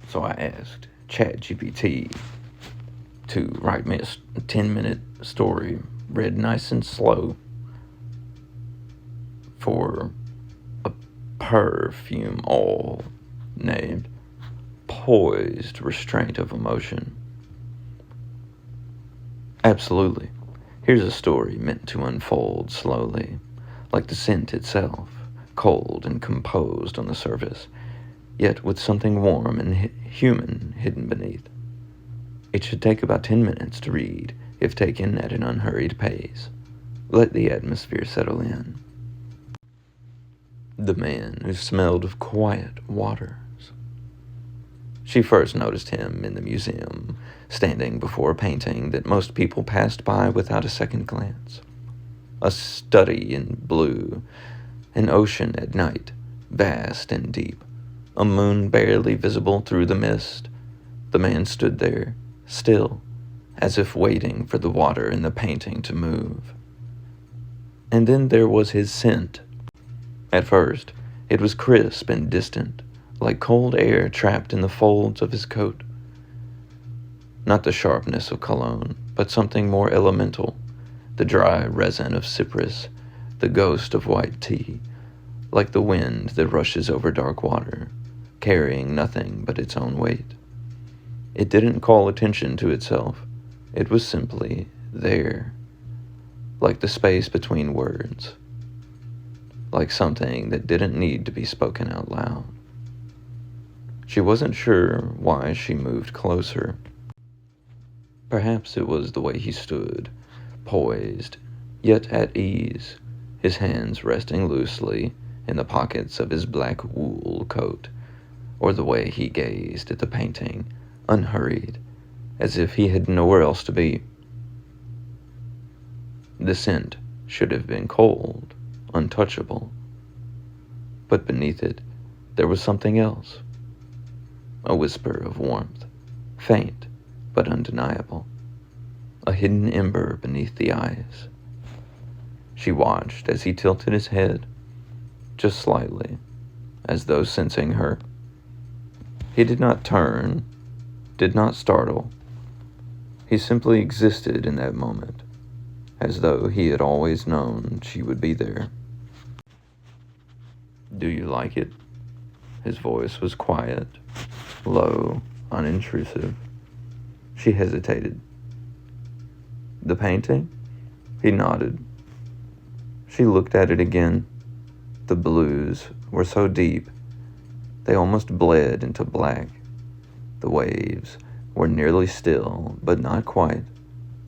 So I asked ChatGPT to write me a 10-minute story, read nice and slow, for a perfume all named Poised, Restraint of Emotion. Absolutely. Here's a story meant to unfold slowly, like the scent itself, cold and composed on the surface, yet with something warm and human hidden beneath. It should take about 10 minutes to read if taken at an unhurried pace. Let the atmosphere settle in. The man who smelled of quiet waters. She first noticed him in the museum, standing before a painting that most people passed by without a second glance. A study in blue, an ocean at night, vast and deep, a moon barely visible through the mist. The man stood there, still, as if waiting for the water in the painting to move. And then there was his scent. At first, it was crisp and distant, like cold air trapped in the folds of his coat. Not the sharpness of cologne, but something more elemental, the dry resin of cypress, the ghost of white tea, like the wind that rushes over dark water, carrying nothing but its own weight. It didn't call attention to itself. It was simply there, like the space between words, like something that didn't need to be spoken out loud. She wasn't sure why she moved closer. Perhaps it was the way he stood, poised, yet at ease, his hands resting loosely in the pockets of his black wool coat, or the way he gazed at the painting, unhurried, as if he had nowhere else to be. The scent should have been cold, untouchable, but beneath it there was something else. A whisper of warmth, faint but undeniable, a hidden ember beneath the eyes. She watched as he tilted his head, just slightly, as though sensing her. He did not turn, did not startle. He simply existed in that moment, as though he had always known she would be there. "Do you like it?" His voice was quiet, low, unintrusive. She hesitated. "The painting?" He nodded. She looked at it again. The blues were so deep, they almost bled into black. The waves were nearly still, but not quite,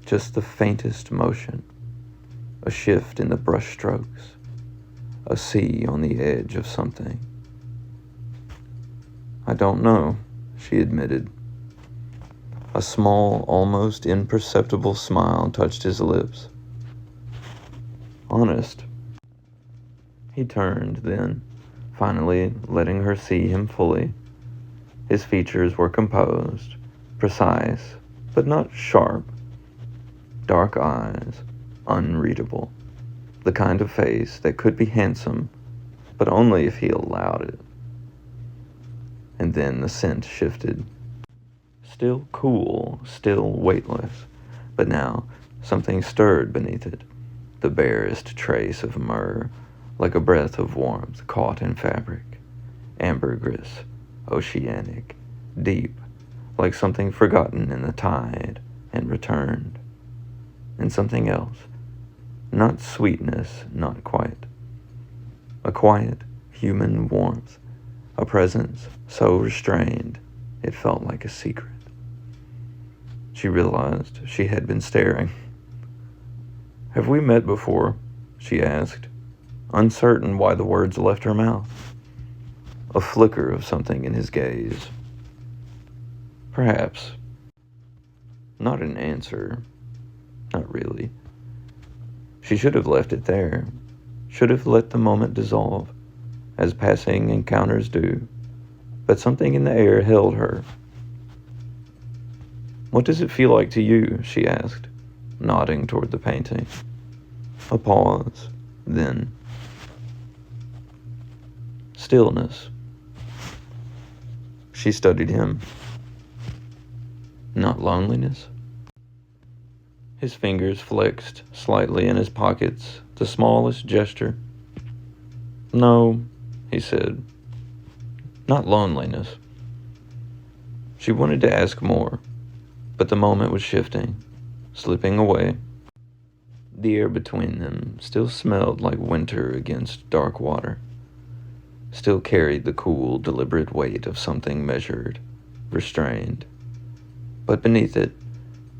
just the faintest motion, a shift in the brush strokes, a sea on the edge of something. "I don't know," she admitted. A small, almost imperceptible smile touched his lips. "Honest." He turned then, finally letting her see him fully. His features were composed, precise, but not sharp. Dark eyes, unreadable. The kind of face that could be handsome, but only if he allowed it. And then the scent shifted. Still cool, still weightless, but now something stirred beneath it, the barest trace of myrrh, like a breath of warmth caught in fabric, ambergris, oceanic, deep, like something forgotten in the tide and returned. And something else, not sweetness, not quite. A quiet, human warmth, a presence so restrained it felt like a secret. She realized she had been staring. "Have we met before?" she asked, uncertain why the words left her mouth. A flicker of something in his gaze. Perhaps. Not an answer. Not really. She should have left it there, should have let the moment dissolve, as passing encounters do, but something in the air held her. "What does it feel like to you?" she asked, nodding toward the painting. A pause, then stillness. She studied him. Not loneliness? His fingers flexed slightly in his pockets, the smallest gesture. No, he said. Not loneliness. She wanted to ask more, but the moment was shifting, slipping away. The air between them still smelled like winter against dark water, still carried the cool, deliberate weight of something measured, restrained. But beneath it,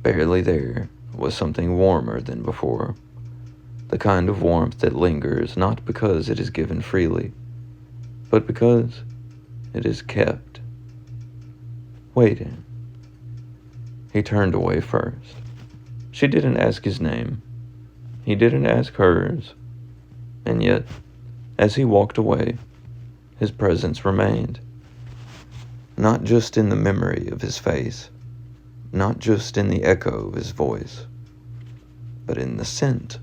barely there, was something warmer than before, the kind of warmth that lingers not because it is given freely, but because it is kept, waiting. He turned away first. She didn't ask his name. He didn't ask hers. And yet, as he walked away, his presence remained. Not just in the memory of his face, not just in the echo of his voice, but in the scent.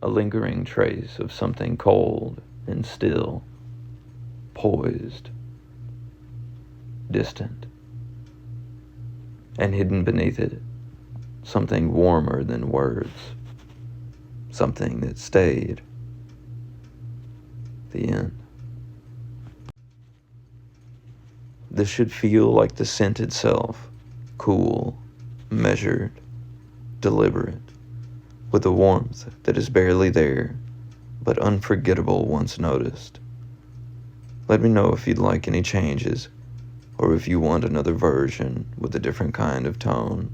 A lingering trace of something cold and still, poised, distant, and hidden beneath it, something warmer than words, something that stayed. The end. This should feel like the scent itself, cool, measured, deliberate, with a warmth that is barely there, but unforgettable once noticed. Let me know if you'd like any changes, or if you want another version with a different kind of tone.